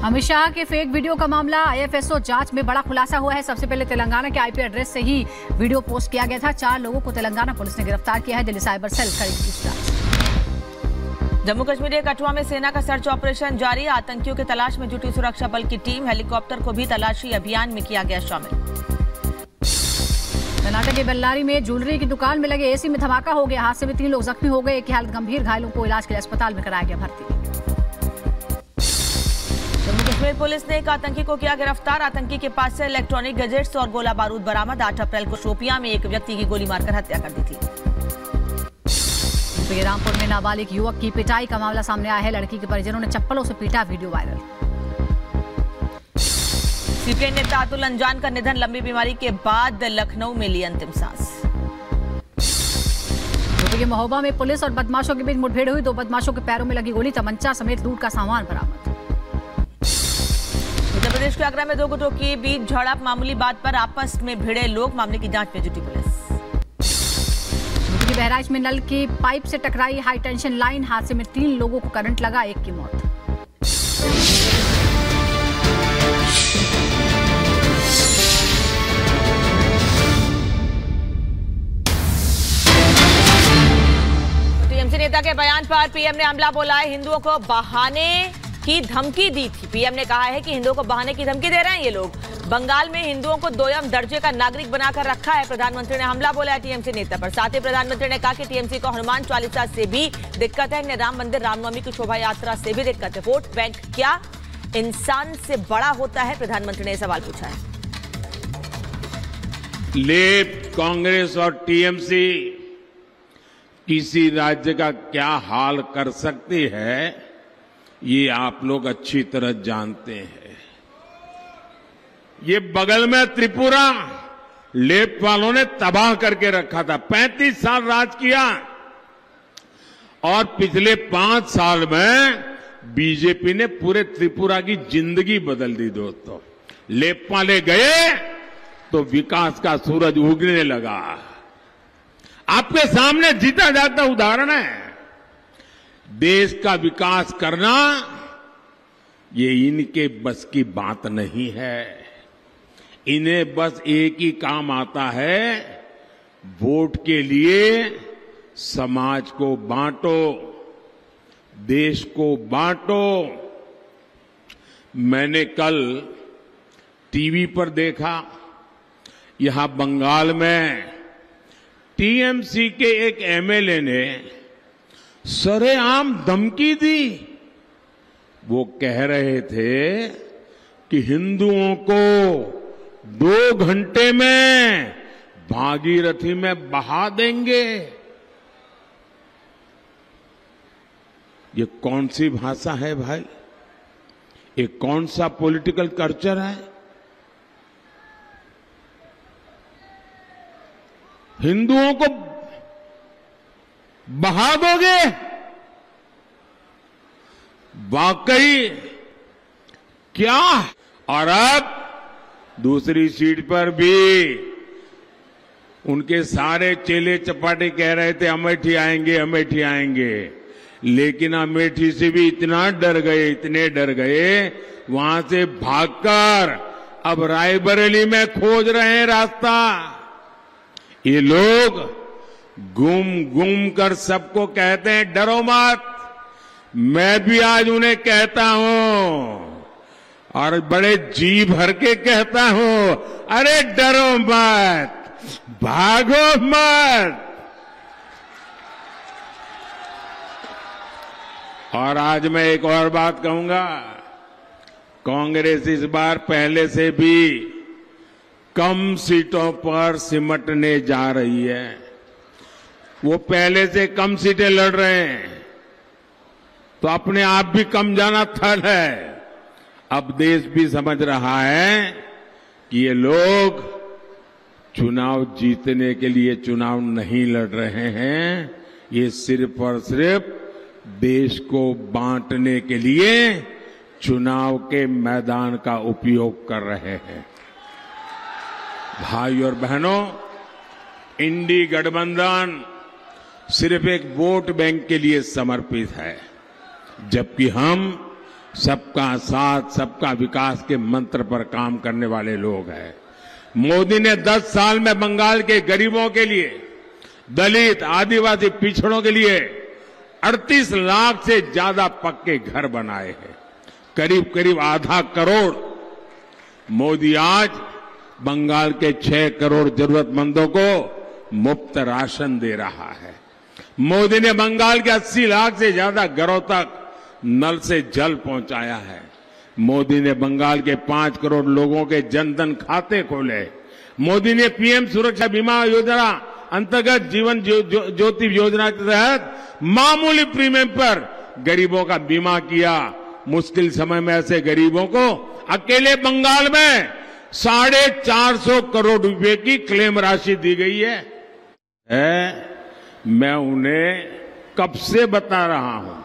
अमित शाह के fake video का मामला आईएफएसओ जांच में बड़ा खुलासा हुआ है। सबसे पहले तेलंगाना के आईपी एड्रेस से ही वीडियो पोस्ट किया गया था। 4 लोगों को तेलंगाना पुलिस ने गिरफ्तार किया है। दिल्ली साइबर सेल करेगी पूछताछ। जम्मू कश्मीर के कठुआ में सेना का सर्च ऑपरेशन जारी। आतंकियों की तलाश में जुटी सुरक्षा बल की टीम। हेलीकॉप्टर को भी तलाशी अभियान में किया गया शामिल। कर्नाटक के बेल्लारी में ज्वेलरी की दुकान में लगे एसी में धमाका हो गया। हादसे में 3 लोग जख्मी हो गए। एक की हालत गंभीर, घायलों को इलाज के लिए अस्पताल में कराया गया भर्ती। जम्मू कश्मीर पुलिस ने एक आतंकी को किया गिरफ्तार। आतंकी के पास से इलेक्ट्रॉनिक गैजेट्स और गोला बारूद बरामद। 8 अप्रैल को शोपियां में एक व्यक्ति की गोली मारकर हत्या कर दी थी। रामपुर में नाबालिग युवक की पिटाई का मामला सामने आया है। लड़की के परिजनों ने चप्पलों से पीटा, वीडियो वायरल। सीपीआई नेता अतुल अंजान का निधन। लंबी बीमारी के बाद लखनऊ में ली अंतिम सांस। यूपी के महोबा में पुलिस और बदमाशों के बीच मुठभेड़ हुई। 2 बदमाशों के पैरों में लगी गोली, तमंचा समेत लूट का सामान बरामद। उत्तर प्रदेश के आगरा में 2 गुटों के बीच झड़प। मामूली बात पर आपस में भिड़े लोग। मामले की जांच में जुटी पुलिस। यूपी के बहराइच में नल की पाइप से टकराई हाई टेंशन लाइन। हादसे में 3 लोगों को करंट लगा, 1 की मौत। टीएमसी नेता के बयान पर पीएम ने हमला बोला है। हिंदुओं को बहाने की धमकी दी थी। पीएम ने कहा है कि हिंदुओं को बहाने की धमकी दे रहे हैं ये लोग। बंगाल में हिंदुओं को 2ym दर्जे का नागरिक बनाकर रखा है। प्रधानमंत्री ने हमला बोला है टीएमसी नेता पर। साथ ही प्रधानमंत्री ने कहा कि टीएमसी को हनुमान चालीसा से भी दिक्कत है। इन्हें राम मंदिर रामनवमी की शोभा यात्रा से भी दिक्कत है। वोट बैंक क्या इंसान से बड़ा होता है? प्रधानमंत्री ने सवाल पूछा है। लेफ्ट, कांग्रेस और टीएमसी किसी राज्य का क्या हाल कर सकती है, ये आप लोग अच्छी तरह जानते हैं। ये बगल में त्रिपुरा लेफ्ट वालों ने तबाह करके रखा था। 35 साल राज किया और पिछले 5 साल में बीजेपी ने पूरे त्रिपुरा की जिंदगी बदल दी। दोस्तों, लेफ्ट वाले गए तो विकास का सूरज उगने लगा। आपके सामने जीता जाता उदाहरण है। देश का विकास करना ये इनके बस की बात नहीं है। इन्हें बस एक ही काम आता है, वोट के लिए समाज को बांटो, देश को बांटो। मैंने कल टीवी पर देखा, यहां बंगाल में टीएमसी के एक एमएलए ने सरेआम धमकी दी। वो कह रहे थे कि हिंदुओं को 2 घंटे में भागीरथी में बहा देंगे। ये कौन सी भाषा है भाई? ये कौन सा पॉलिटिकल कल्चर है? हिंदुओं को बहा दोगे? वाकई क्या? और अब दूसरी सीट पर भी उनके सारे चेले चपाटे कह रहे थे अमेठी आएंगे, अमेठी आएंगे। लेकिन अमेठी से भी इतना डर गए, इतने डर गए, वहां से भागकर अब रायबरेली में खोज रहे हैं रास्ता। ये लोग गुम गुम कर सबको कहते हैं डरो मत। मैं भी आज उन्हें कहता हूं और बड़े जी भर के कहता हूं, अरे डरो मत, भागो मत। और आज मैं एक और बात कहूंगा, कांग्रेस इस बार पहले से भी कम सीटों पर सिमटने जा रही है। वो पहले से कम सीटें लड़ रहे हैं तो अपने आप भी कम जाना थल है। अब देश भी समझ रहा है कि ये लोग चुनाव जीतने के लिए चुनाव नहीं लड़ रहे हैं, ये सिर्फ और सिर्फ देश को बांटने के लिए चुनाव के मैदान का उपयोग कर रहे हैं। भाई और बहनों, इंडी गठबंधन सिर्फ एक वोट बैंक के लिए समर्पित है, जबकि हम सबका साथ सबका विकास के मंत्र पर काम करने वाले लोग हैं। मोदी ने 10 साल में बंगाल के गरीबों के लिए, दलित आदिवासी पिछड़ों के लिए 38 लाख से ज्यादा पक्के घर बनाए हैं। करीब करीब आधा करोड़। मोदी आज बंगाल के 6 करोड़ जरूरतमंदों को मुफ्त राशन दे रहा है। मोदी ने बंगाल के 80 लाख से ज्यादा घरों तक नल से जल पहुंचाया है। मोदी ने बंगाल के 5 करोड़ लोगों के जनधन खाते खोले। मोदी ने पीएम सुरक्षा बीमा योजना अंतर्गत जीवन ज्योति योजना के तहत मामूली प्रीमियम पर गरीबों का बीमा किया। मुश्किल समय में ऐसे गरीबों को अकेले बंगाल में 450 करोड़ रुपए की क्लेम राशि दी गई है। मैं उन्हें कब से बता रहा हूं,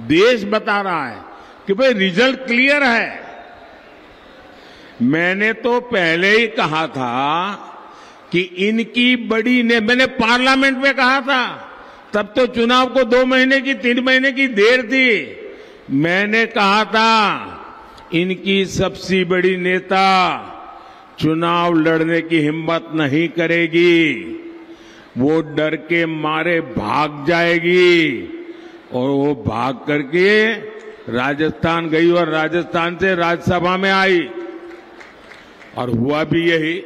देश बता रहा है कि भाई रिजल्ट क्लियर है। मैंने तो पहले ही कहा था कि इनकी बड़ी ने, मैंने पार्लियामेंट में कहा था, तब तो चुनाव को 2 महीने की 3 महीने की देर थी। मैंने कहा था इनकी सबसे बड़ी नेता चुनाव लड़ने की हिम्मत नहीं करेगी, वो डर के मारे भाग जाएगी। और वो भाग करके राजस्थान गई और राजस्थान से राज्यसभा में आई और हुआ भी यही।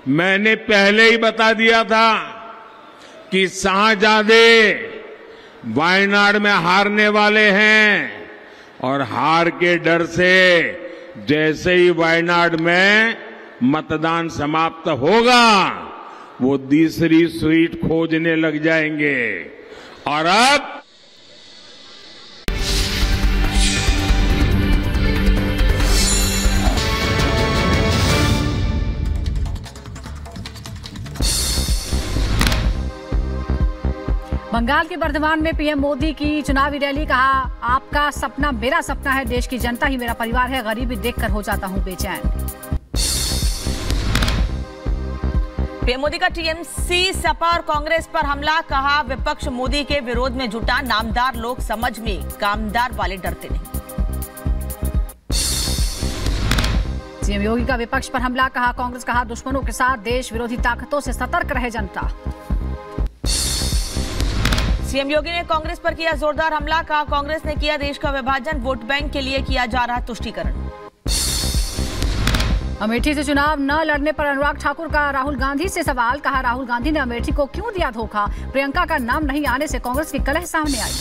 मैंने पहले ही बता दिया था कि शाहजादे वायनाड में हारने वाले हैं और हार के डर से जैसे ही वायनाड में मतदान समाप्त होगा वो दूसरी सीट खोजने लग जाएंगे। और अब बंगाल के बर्धमान में पीएम मोदी की चुनावी रैली। कहा, आपका सपना मेरा सपना है, देश की जनता ही मेरा परिवार है, गरीबी देखकर हो जाता हूं बेचैन। पीएम मोदी का टीएमसी, सपा और कांग्रेस पर हमला। कहा, विपक्ष मोदी के विरोध में जुटा, नामदार लोग समझ में, कामदार वाले डरते नहीं। सीएम योगी का विपक्ष पर हमला। कहा, कांग्रेस कहा दुश्मनों के साथ, देश विरोधी ताकतों से सतर्क रहे जनता। सीएम योगी ने कांग्रेस पर किया जोरदार हमला। कहा, कांग्रेस ने किया देश का विभाजन, वोट बैंक के लिए किया जा रहा तुष्टीकरण। अमेठी से चुनाव न लड़ने पर अनुराग ठाकुर का राहुल गांधी से सवाल। कहा, राहुल गांधी ने अमेठी को क्यों दिया धोखा, प्रियंका का नाम नहीं आने से कांग्रेस की कलह सामने आई।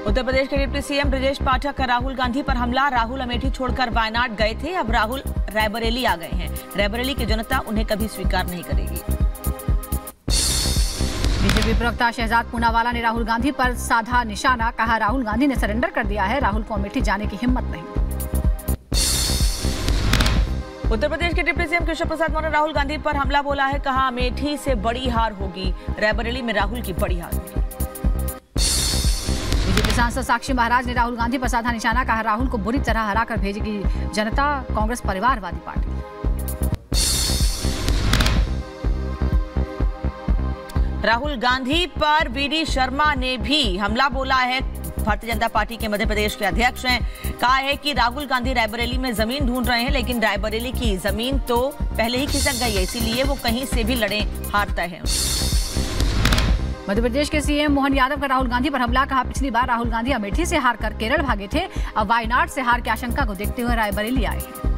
उत्तर प्रदेश के डिप्टी सीएम ब्रजेश पाठक का राहुल गांधी पर हमला। राहुल अमेठी छोड़कर वायनाड गए थे, अब राहुल रायबरेली आ गए हैं। रायबरेली की जनता उन्हें कभी स्वीकार नहीं करेगी। बीजेपी प्रवक्ता शहजाद पूनावाला ने राहुल गांधी पर साधा निशाना। कहा, राहुल गांधी ने सरेंडर कर दिया है, राहुल को अमेठी जाने की हिम्मत नहीं। उत्तर प्रदेश के डिप्टी सीएम केशव प्रसाद मौर्य ने राहुल गांधी पर हमला बोला है। कहा, अमेठी से बड़ी हार होगी, रायबरेली में राहुल की बड़ी हार होगी। बीजेपी सांसद साक्षी महाराज ने राहुल गांधी पर साधा निशाना। कहा, राहुल को बुरी तरह हराकर भेजेगी जनता, कांग्रेस परिवारवादी पार्टी। राहुल गांधी पर वीडी शर्मा ने भी हमला बोला है। भारतीय जनता पार्टी के मध्य प्रदेश के अध्यक्ष हैं। कहा है कि राहुल गांधी रायबरेली में जमीन ढूंढ रहे हैं, लेकिन रायबरेली की जमीन तो पहले ही खिसक गई है, इसीलिए वो कहीं से भी लड़े हारता है। मध्य प्रदेश के सीएम मोहन यादव का राहुल गांधी पर हमला। कहा, पिछली बार राहुल गांधी अमेठी से हारकर केरल भागे थे, अब वायनाड से हार की आशंका को देखते हुए रायबरेली आए हैं।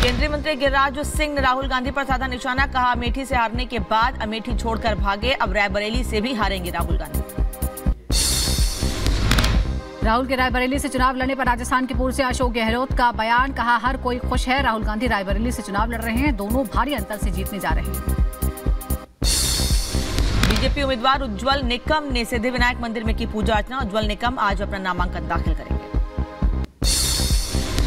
केंद्रीय मंत्री गिरिराज सिंह ने राहुल गांधी पर साधा निशाना। कहा, अमेठी से हारने के बाद अमेठी छोड़कर भागे, अब रायबरेली से भी हारेंगे राहुल गांधी। राहुल के रायबरेली से चुनाव लड़ने पर राजस्थान के पूर्व से अशोक गहलोत का बयान। कहा, हर कोई खुश है, राहुल गांधी रायबरेली से चुनाव लड़ रहे हैं, दोनों भारी अंतर से जीतने जा रहे हैं। बीजेपी उम्मीदवार उज्जवल निकम ने सिद्धिविनायक मंदिर में की पूजा अर्चना। उज्जवल निकम आज अपना नामांकन दाखिल करेंगे।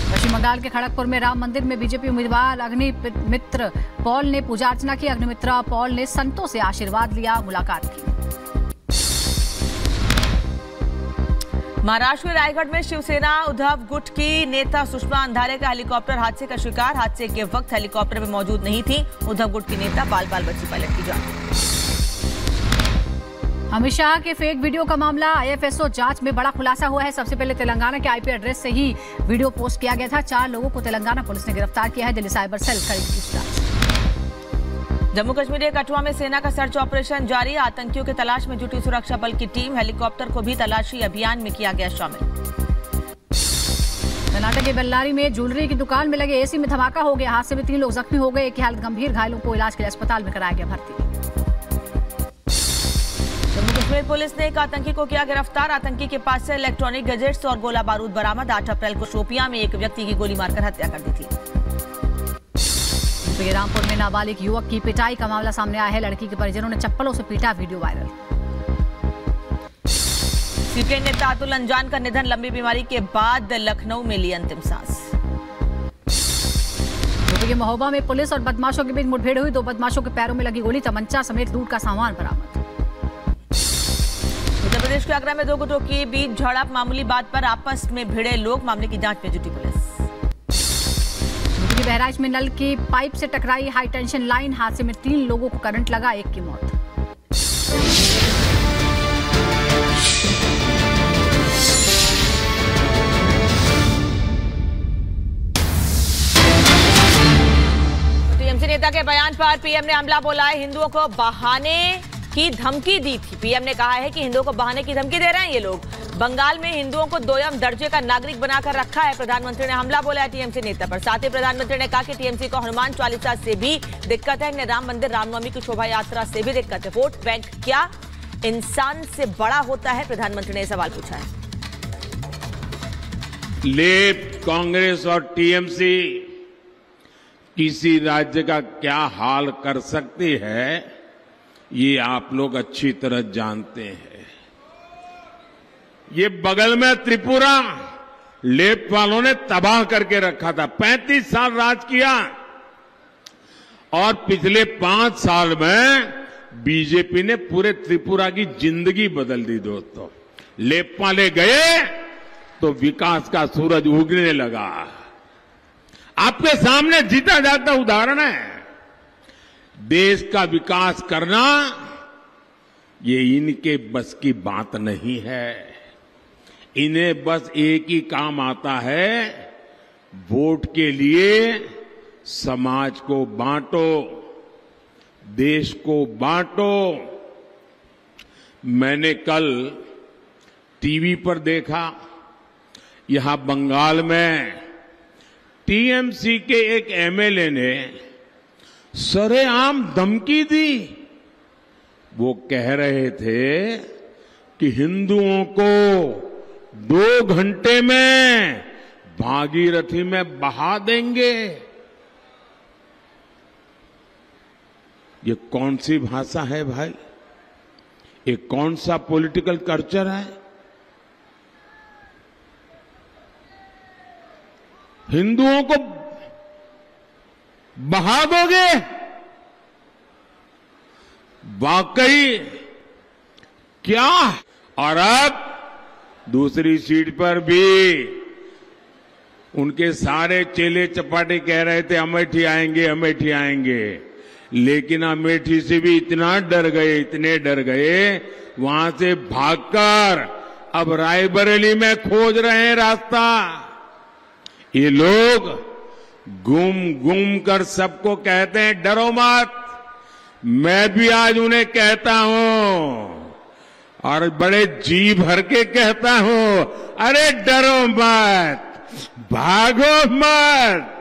पश्चिम बंगाल के खड़गपुर में राम मंदिर में बीजेपी उम्मीदवार अग्निमित्र पॉल ने पूजा अर्चना की। अग्निमित्र पॉल ने संतों से आशीर्वाद लिया, मुलाकात की। महाराष्ट्र के रायगढ़ में शिवसेना उद्धव गुट की नेता सुषमा अंधारे का हेलीकॉप्टर हादसे का शिकार। हादसे के वक्त हेलीकॉप्टर में मौजूद नहीं थी। उद्धव गुट की नेता बाल बाल बची पायलट की जान। अमित शाह के फेक वीडियो का मामला आईएफएसओ जांच में बड़ा खुलासा हुआ है। सबसे पहले तेलंगाना के आईपी एड्रेस से ही वीडियो पोस्ट किया गया था। 4 लोगों को तेलंगाना पुलिस ने गिरफ्तार किया है। दिल्ली साइबर सेल कड़ी पूछताछ। जम्मू कश्मीर के कठुआ में सेना का सर्च ऑपरेशन जारी। आतंकियों की तलाश में जुटी सुरक्षा बल की टीम। हेलीकॉप्टर को भी तलाशी अभियान में किया गया शामिल। कर्नाटक के बेल्लारी में ज्वेलरी की दुकान में लगे एसी में धमाका हो गया। हादसे में 3 लोग जख्मी हो गए। एक की हालत गंभीर, घायलों को इलाज के लिए अस्पताल में कराया गया भर्ती। जम्मू कश्मीर पुलिस ने एक आतंकी को किया गिरफ्तार। आतंकी के पास से इलेक्ट्रॉनिक गैजेट्स और गोला बारूद बरामद। 8 अप्रैल को शोपियां में एक व्यक्ति की गोली मारकर हत्या कर दी थी। रामपुर में नाबालिग युवक की पिटाई का मामला सामने आया है। लड़की के परिजनों ने चप्पलों से पीटा, वीडियो वायरल। सीपीआई नेता अतुल अंजान का निधन। लंबी बीमारी के बाद लखनऊ में ली अंतिम सांस। यूपी के महोबा में पुलिस और बदमाशों के बीच मुठभेड़ हुई। 2 बदमाशों के पैरों में लगी गोली, तमंचा समेत लूट का सामान बरामद। उत्तर प्रदेश के आगरा में 2 गुटों के बीच झड़प। मामूली बात पर आपस में भिड़े लोग। मामले की जांच में जुटी पुलिस। बहराइच में नल की पाइप से टकराई हाई टेंशन लाइन। हादसे में 3 लोगों को करंट लगा, 1 की मौत। टीएमसी नेता के बयान पर पीएम ने हमला बोला है। हिंदुओं को बहाने की धमकी दी थी। पीएम ने कहा है कि हिंदुओं को बहाने की धमकी दे रहे हैं ये लोग। बंगाल में हिंदुओं को 2ym दर्जे का नागरिक बनाकर रखा है। प्रधानमंत्री ने हमला बोला है टीएमसी नेता पर। साथ ही प्रधानमंत्री ने कहा कि टीएमसी को हनुमान चालीसा से भी दिक्कत है। इन्हें राम मंदिर रामनवमी की शोभा यात्रा से भी दिक्कत है। वोट बैंक क्या इंसान से बड़ा होता है? प्रधानमंत्री ने सवाल पूछा है। लेफ्ट, कांग्रेस और टीएमसी किसी राज्य का क्या हाल कर सकती है, ये आप लोग अच्छी तरह जानते हैं। ये बगल में त्रिपुरा लेफ्ट वालों ने तबाह करके रखा था। 35 साल राज किया और पिछले 5 साल में बीजेपी ने पूरे त्रिपुरा की जिंदगी बदल दी। दोस्तों, लेफ्ट वाले गए तो विकास का सूरज उगने लगा। आपके सामने जीता जाता उदाहरण है। देश का विकास करना ये इनके बस की बात नहीं है। इन्हें बस एक ही काम आता है, वोट के लिए समाज को बांटो, देश को बांटो। मैंने कल टीवी पर देखा, यहां बंगाल में टीएमसी के एक एमएलए ने सरेआम धमकी दी। वो कह रहे थे कि हिंदुओं को 2 घंटे में भागीरथी में बहा देंगे। ये कौन सी भाषा है भाई? ये कौन सा पॉलिटिकल कल्चर है? हिंदुओं को बहा दोगे? वाकई क्या? और अब दूसरी सीट पर भी उनके सारे चेले चपाटे कह रहे थे अमेठी आएंगे, अमेठी आएंगे। लेकिन अमेठी से भी इतना डर गए, इतने डर गए, वहां से भागकर अब रायबरेली में खोज रहे हैं रास्ता। ये लोग घूम घूम कर सबको कहते हैं डरो मत। मैं भी आज उन्हें कहता हूं और बड़े जी भर के कहता हूं, अरे डरो मत, भागो मत।